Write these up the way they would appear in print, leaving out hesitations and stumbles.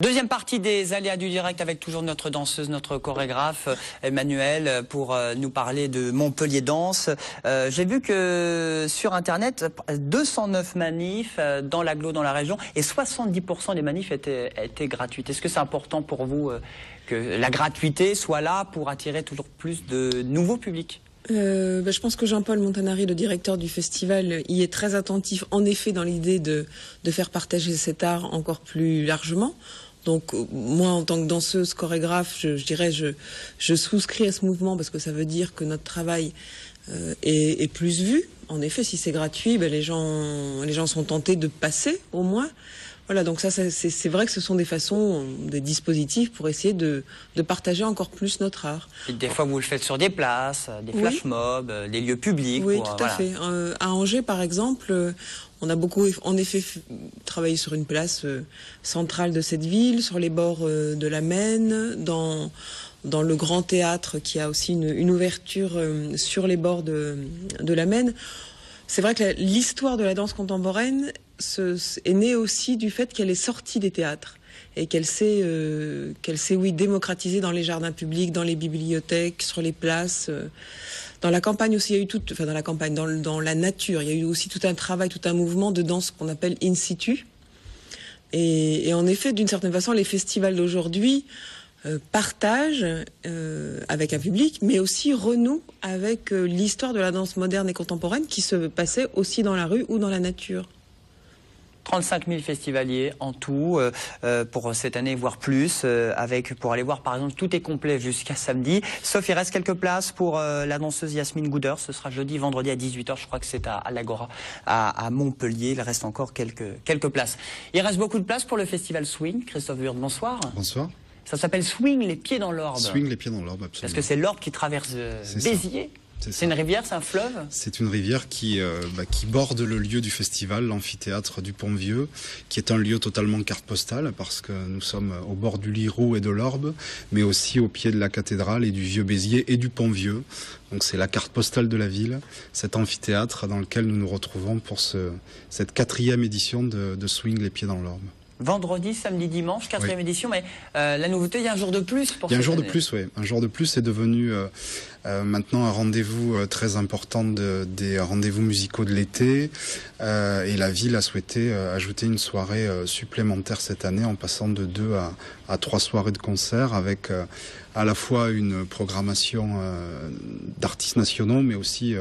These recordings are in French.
Deuxième partie des aléas du direct avec toujours notre danseuse, notre chorégraphe Emmanuel pour nous parler de Montpellier Danse. J'ai vu que sur Internet, 209 manifs dans l'agglo, dans la région, et 70% des manifs étaient gratuites. Est-ce que c'est important pour vous que la gratuité soit là pour attirer toujours plus de nouveaux publics ? Je pense que Jean-Paul Montanari, le directeur du festival, y est très attentif, en effet, dans l'idée de faire partager cet art encore plus largement. Donc moi, en tant que danseuse, chorégraphe, je dirais, je souscris à ce mouvement parce que ça veut dire que notre travail est plus vu. En effet, si c'est gratuit, les gens sont tentés de passer, au moins. Voilà, donc ça c'est vrai que ce sont des façons, des dispositifs pour essayer de partager encore plus notre art. Et des fois, vous le faites sur des places, des flash mobs, des lieux publics. Oui, tout à fait. À Angers, par exemple, on a beaucoup, en effet, travaillé sur une place centrale de cette ville, sur les bords de la Maine, dans le grand théâtre qui a aussi une ouverture sur les bords de la Maine. C'est vrai que l'histoire de la danse contemporaine est née aussi du fait qu'elle est sortie des théâtres et qu'elle s'est démocratisée dans les jardins publics, dans les bibliothèques, sur les places. Dans la campagne aussi, il y a eu dans la nature, il y a eu aussi tout un travail, tout un mouvement de danse qu'on appelle in situ. Et en effet, d'une certaine façon, les festivals d'aujourd'hui partagent avec un public, mais aussi renouent avec l'histoire de la danse moderne et contemporaine qui se passait aussi dans la rue ou dans la nature. 35 000 festivaliers en tout pour cette année, voire plus, pour aller voir par exemple, tout est complet jusqu'à samedi. Sauf il reste quelques places pour la danseuse Yasmine Gouder. Ce sera jeudi, vendredi à 18 h. Je crois que c'est à l'Agora, à Montpellier. Il reste encore quelques places. Il reste beaucoup de places pour le festival Swing. Christophe Wurth, bonsoir. Bonsoir. Ça s'appelle Swing les pieds dans l'Orbe. Swing les pieds dans l'Orbe, absolument. Parce que c'est l'Orbe qui traverse Béziers. C'est une rivière, c'est un fleuve? C'est une rivière qui borde le lieu du festival, l'amphithéâtre du Pont-Vieux, qui est un lieu totalement carte postale parce que nous sommes au bord du Liroux et de l'Orbe, mais aussi au pied de la cathédrale et du Vieux Béziers et du Pont-Vieux. Donc c'est la carte postale de la ville, cet amphithéâtre dans lequel nous nous retrouvons pour cette 4e édition de Swing les pieds dans l'Orbe. Vendredi, samedi, dimanche, 4e édition, mais la nouveauté, il y a un jour de plus pour cette année. Il y a un jour de plus, oui. Un jour de plus est devenu maintenant un rendez-vous très important des rendez-vous musicaux de l'été. Et la ville a souhaité ajouter une soirée supplémentaire cette année en passant de 2 à 3 soirées de concert avec à la fois une programmation d'artistes nationaux, mais aussi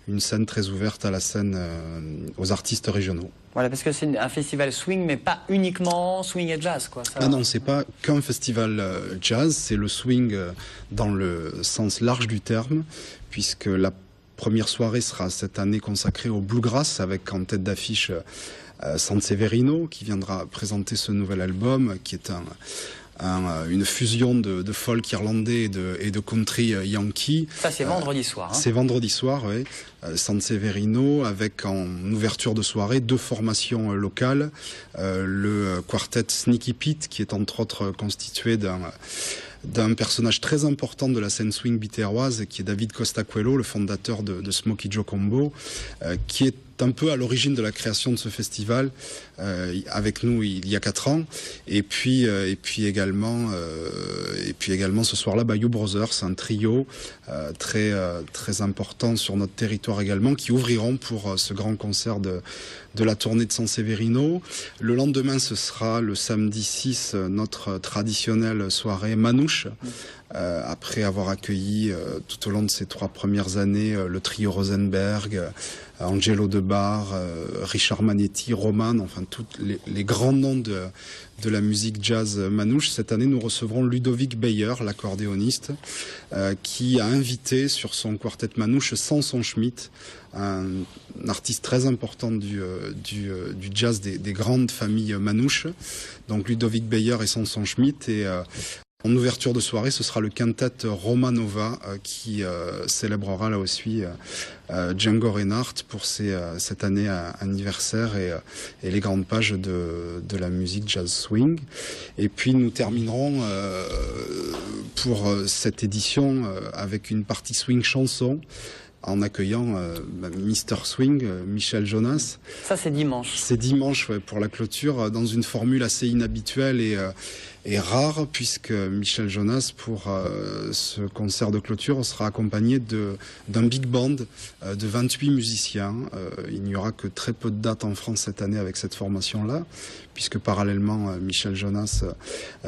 une scène très ouverte à la scène aux artistes régionaux. Voilà, parce que c'est un festival swing, mais pas uniquement swing et jazz, quoi. Ça... Ah non, c'est pas qu'un festival jazz, c'est le swing dans le sens large du terme, puisque la première soirée sera cette année consacrée au bluegrass, avec en tête d'affiche Sanseverino, qui viendra présenter ce nouvel album, qui est une fusion de folk irlandais et de country yankee. Ça, c'est vendredi soir. C'est vendredi soir, oui. Sanseverino, avec en ouverture de soirée 2 formations locales. Le quartet Sneaky Pete, qui est entre autres constitué d'un personnage très important de la scène swing bitéroise, qui est David Costa Coelho, le fondateur de Smokey Joe Combo, qui est un peu à l'origine de la création de ce festival avec nous il y a 4 ans, et puis également ce soir-là Bayou Brothers, un trio très important sur notre territoire également, qui ouvriront pour ce grand concert de la tournée de Sanseverino. Le lendemain, ce sera le samedi 6, notre traditionnelle soirée Manouche, après avoir accueilli tout au long de ces 3 premières années le trio Rosenberg, Angelo Debar, Richard Manetti, Roman, enfin tous les grands noms de la musique jazz manouche. Cette année, nous recevrons Ludovic Beyer, l'accordéoniste, qui a invité sur son quartet manouche Samson Schmidt, un artiste très important du jazz des grandes familles manouches. Donc Ludovic Beyer et Samson Schmidt, et en ouverture de soirée, ce sera le quintet Romanova qui célébrera là aussi Django Reinhardt pour cette année anniversaire et les grandes pages de la musique jazz swing. Et puis nous terminerons pour cette édition avec une partie swing chanson en accueillant Mr. Swing, Michel Jonas. Ça, c'est dimanche. C'est dimanche, ouais, pour la clôture, dans une formule assez inhabituelle et rare, puisque Michel Jonas, pour ce concert de clôture, sera accompagné d'un big band de 28 musiciens. Il n'y aura que très peu de dates en France cette année avec cette formation-là, puisque parallèlement, Michel Jonas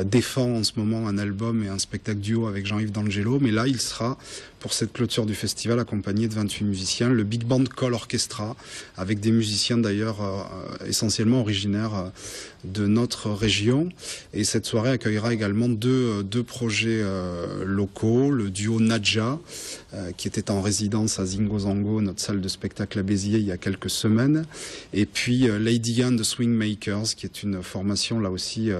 défend en ce moment un album et un spectacle duo avec Jean-Yves D'Angelo. Mais là, il sera, pour cette clôture du festival, accompagné de 28 musiciens, le Big Band Call Orchestra, avec des musiciens d'ailleurs essentiellement originaires de notre région. Et cette soirée accueillera également deux projets locaux, le duo Nadja, qui était en résidence à Zingo Zango, notre salle de spectacle à Béziers, il y a quelques semaines, et puis Lady and the Swing Makers, qui est une formation là aussi,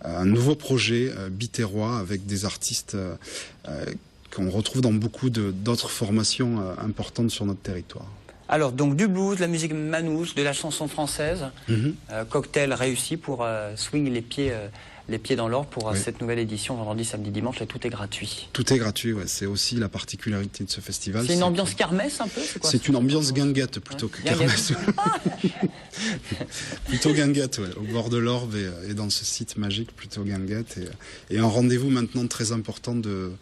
un nouveau projet biterrois avec des artistes qu'on retrouve dans beaucoup d'autres formations importantes sur notre territoire. Alors, donc du blues, de la musique manouche, de la chanson française, cocktail réussi pour swing les pieds dans l'or pour cette nouvelle édition vendredi, samedi, dimanche, et tout est gratuit. Tout est gratuit, ouais. C'est aussi la particularité de ce festival. C'est une ambiance kermesse un peu, c'est une ambiance guinguette plutôt que kermesse. Plutôt guinguette, ouais. Au bord de l'Orbe et dans ce site magique, plutôt guinguette. Et un rendez-vous maintenant très important de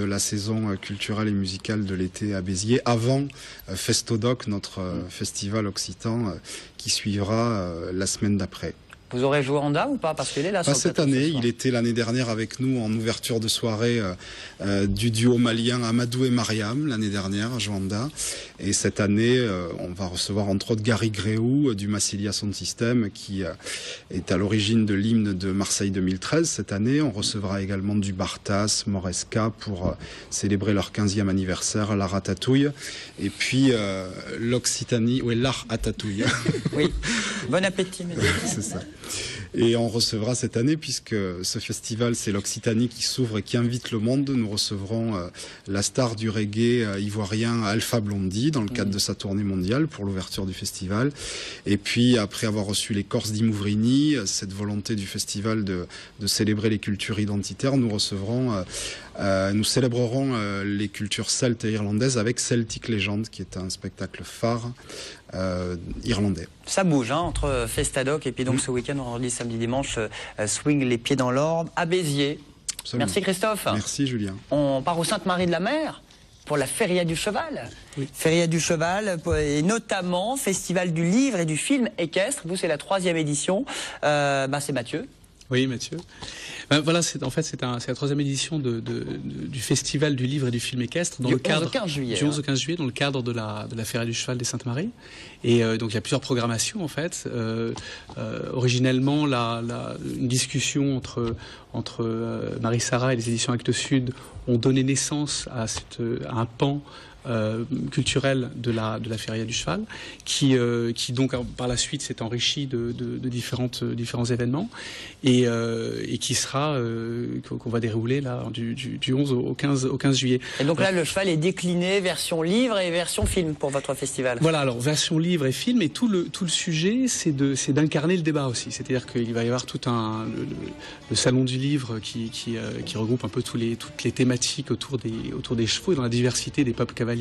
la saison culturelle et musicale de l'été à Béziers, avant Festodoc, notre festival occitan, qui suivra la semaine d'après. Vous aurez Joanda ou pas? Parce qu'il est là. Pas cette année, il était l'année dernière avec nous en ouverture de soirée du duo malien Amadou et Mariam, l'année dernière à Joanda. Et cette année, on va recevoir entre autres Gary Gréou du Massilia Sound System, qui est à l'origine de l'hymne de Marseille 2013. Cette année, on recevra également du Bartas, Moresca pour célébrer leur 15e anniversaire, la Ratatouille. Et puis l'Occitanie, ouais, l'art à tatouille. Oui, bon appétit, mesdames. C'est ça. Et on recevra cette année, puisque ce festival, c'est l'Occitanie qui s'ouvre et qui invite le monde. Nous recevrons la star du reggae ivoirien Alpha Blondy dans le cadre de sa tournée mondiale pour l'ouverture du festival. Et puis, après avoir reçu les Corses d'Imouvrini, cette volonté du festival de célébrer les cultures identitaires, nous célébrerons les cultures celtes et irlandaises avec Celtic Legend, qui est un spectacle phare irlandais. Ça bouge entre Festadoc et puis donc ce week-end, vendredi, samedi, dimanche, swing les pieds dans l'orbe à Béziers. Absolument. Merci Christophe. Merci Julien. On part au Sainte-Marie-de-la-Mer pour la Feria du Cheval. Oui. Feria du Cheval, et notamment Festival du livre et du film équestre. Vous, c'est la 3e édition. C'est Mathieu. Oui, Mathieu. Voilà, c'est la 3e édition du Festival du livre et du film équestre dans du le cadre 11 au 15 juillet, du 11 au 15 juillet, dans le cadre de la Feria du Cheval des Saintes-Maries. Et donc il y a plusieurs programmations en fait. Originellement, une discussion entre Marie-Sara et les éditions Actes Sud ont donné naissance à un pan culturel de la Feria du Cheval, qui donc par la suite s'est enrichi de différents événements et qui sera qu'on va dérouler là du 11 au 15 juillet. Et donc là, le cheval est décliné version livre et version film pour votre festival. Voilà, alors version livre et film, et tout le sujet, c'est d'incarner le débat aussi. C'est-à-dire qu'il va y avoir le salon du livre qui regroupe un peu toutes les thématiques autour des chevaux et dans la diversité des peuples cavaliers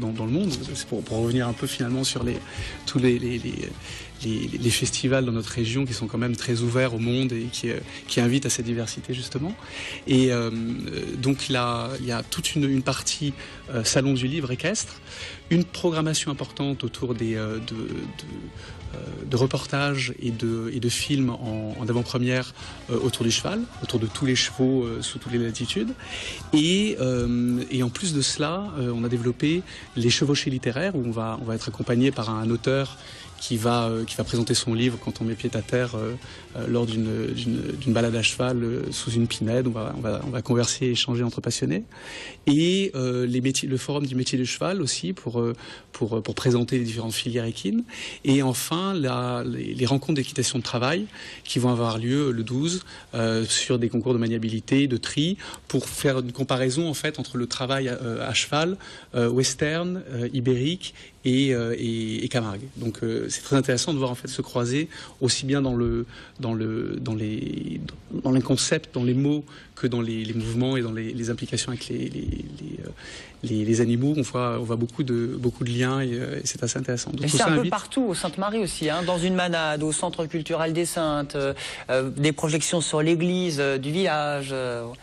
dans le monde. C'est pour revenir un peu finalement sur tous les festivals dans notre région qui sont quand même très ouverts au monde et qui invitent à cette diversité justement. Et donc là, il y a toute une partie salon du livre équestre, une programmation importante autour de reportages et de films en avant-première autour du cheval, autour de tous les chevaux sous toutes les latitudes. Et en plus de cela, on a développé les chevauchées littéraires où on va être accompagné par un auteur qui va présenter son livre quand on met pied à terre lors d'une balade à cheval sous une pinède. On va converser et échanger entre passionnés. Et le forum du métier du cheval aussi pour présenter les différentes filières équines. Et enfin, les rencontres d'équitation de travail qui vont avoir lieu le 12 sur des concours de maniabilité, de tri, pour faire une comparaison en fait entre le travail à cheval, western, ibérique et Camargue. Donc c'est très intéressant de voir en fait se croiser aussi bien dans les concepts, dans les mots que dans les mouvements et dans les implications avec les animaux. On voit beaucoup de liens et c'est assez intéressant. Donc, et c'est un peu partout, au Sainte-Marie aussi, hein, dans une manade, au Centre culturel des Saintes, des projections sur l'église du village.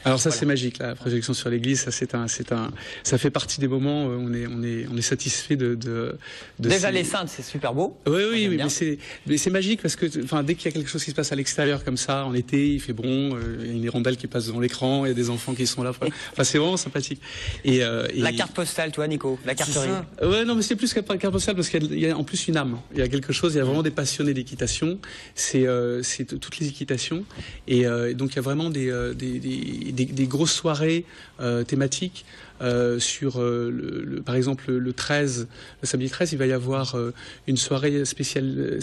Alors ça, c'est magique, la projection sur l'église. Ça fait partie des moments où on est satisfait de déjà les Saintes, c'est super beau. Oui, mais c'est magique parce que dès qu'il y a quelque chose qui se passe à l'extérieur comme ça, en été, il fait bon, il y a une hirondelle qui passe devant l'écran, il y a des enfants qui sont là. Enfin, c'est vraiment sympathique. La carte postale, toi, Nico, la carterie. Ouais, non, mais c'est plus qu'une carte postale parce qu'il y a en plus une âme. Il y a quelque chose, il y a vraiment des passionnés d'équitation. C'est toutes les équitations. Et donc, il y a vraiment des grosses soirées thématiques. Sur par exemple le samedi 13, il va y avoir une soirée spéciale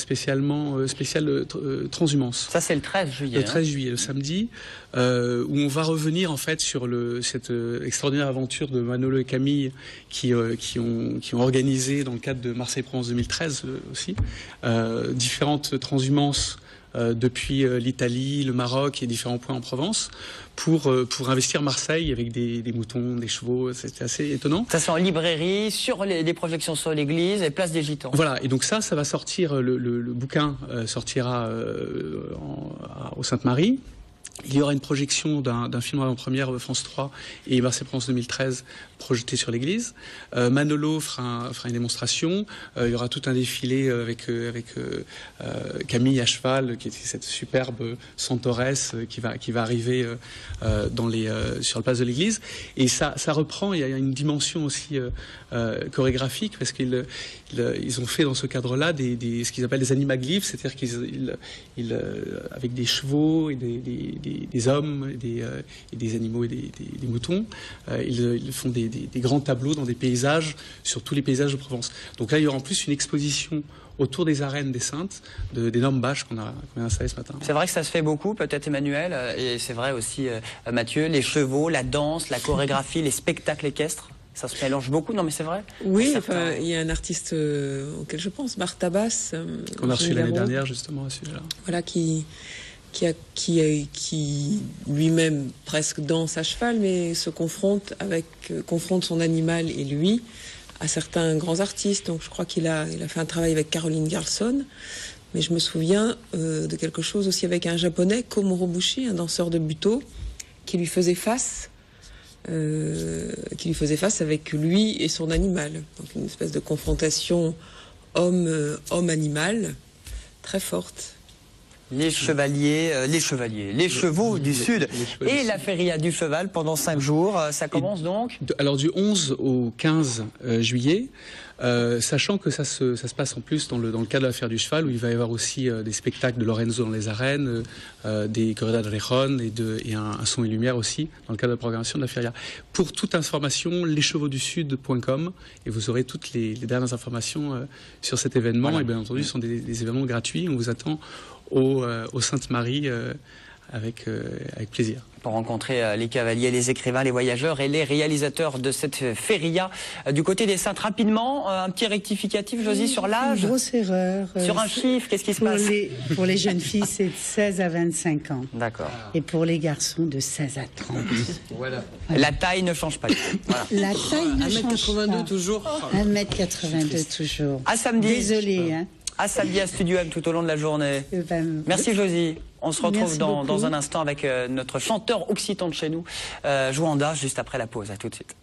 transhumance. Ça c'est le 13 juillet. Le 13 juillet, le samedi, où on va revenir en fait sur cette extraordinaire aventure de Manolo et Camille qui ont organisé dans le cadre de Marseille-Provence 2013 aussi différentes transhumances. Depuis l'Italie, le Maroc et différents points en Provence pour investir Marseille avec des moutons, des chevaux. C'était assez étonnant. Ça c'est en librairie, sur des projections sur l'église et place des Gitans. Voilà, et donc ça va sortir, le bouquin sortira au Sainte-Marie. Il y aura une projection d'un film en première France 3 et Marseille-Provence 2013 projeté sur l'église. Manolo fera une démonstration. Il y aura tout un défilé avec Camille à cheval, qui était cette superbe centauresse qui va arriver sur la place de l'église. Et ça reprend. Il y a une dimension aussi chorégraphique parce qu'ils ont fait dans ce cadre-là ce qu'ils appellent des animaglyphes, c'est-à-dire qu'ils avec des chevaux et des hommes et des animaux et des moutons, ils font des grands tableaux dans des paysages, sur tous les paysages de Provence. Donc là, il y aura en plus une exposition autour des arènes des Saintes, d'énormes bâches qu'on a installées ce matin. C'est vrai que ça se fait beaucoup, peut-être Emmanuel, et c'est vrai aussi Mathieu, les chevaux, la danse, la chorégraphie, les spectacles équestres. Ça se mélange beaucoup, non mais c'est vrai. Oui, il y a un artiste auquel je pense, Martha Bass. Qu'on a reçu l'année dernière justement à ce sujet-là. Voilà, qui lui-même presque danse à cheval, mais se confronte son animal et lui à certains grands artistes. Donc je crois qu'il a fait un travail avec Caroline Garson, mais je me souviens de quelque chose aussi avec un japonais, Komuro Bushi, un danseur de buto, qui lui faisait face avec lui et son animal. Donc une espèce de confrontation homme-animal très forte. Les chevaux du Sud et la Feria du Cheval pendant 5 jours. Ça commence donc alors du 11 au 15 juillet, sachant que ça se passe en plus dans le cadre de la Feria du Cheval, où il va y avoir aussi des spectacles de Lorenzo dans les arènes, des corridas de Rejon et un son et lumière aussi dans le cadre de la programmation de la Feria. Pour toute information, leschevauxdusud.com et vous aurez toutes les dernières informations sur cet événement. Voilà. Et bien entendu, ce sont des événements gratuits. On vous attend au Sainte-Marie avec plaisir. Pour rencontrer les cavaliers, les écrivains, les voyageurs et les réalisateurs de cette feria du côté des Saintes. Rapidement, un petit rectificatif, Josie, sur l'âge. Une grosse erreur. Sur un chiffre, qu'est-ce qui se passe? Pour les jeunes filles, c'est de 16 à 25 ans. D'accord. Et pour les garçons, de 16 à 30. Voilà. La taille ne change pas. Voilà. La taille ne change pas. 1m82 toujours. 1m82 toujours. À samedi. Désolée, hein. À samedi à Studio M tout au long de la journée. Merci Josie. On se retrouve dans un instant avec notre chanteur occitan de chez nous, Jouanda, juste après la pause. À tout de suite.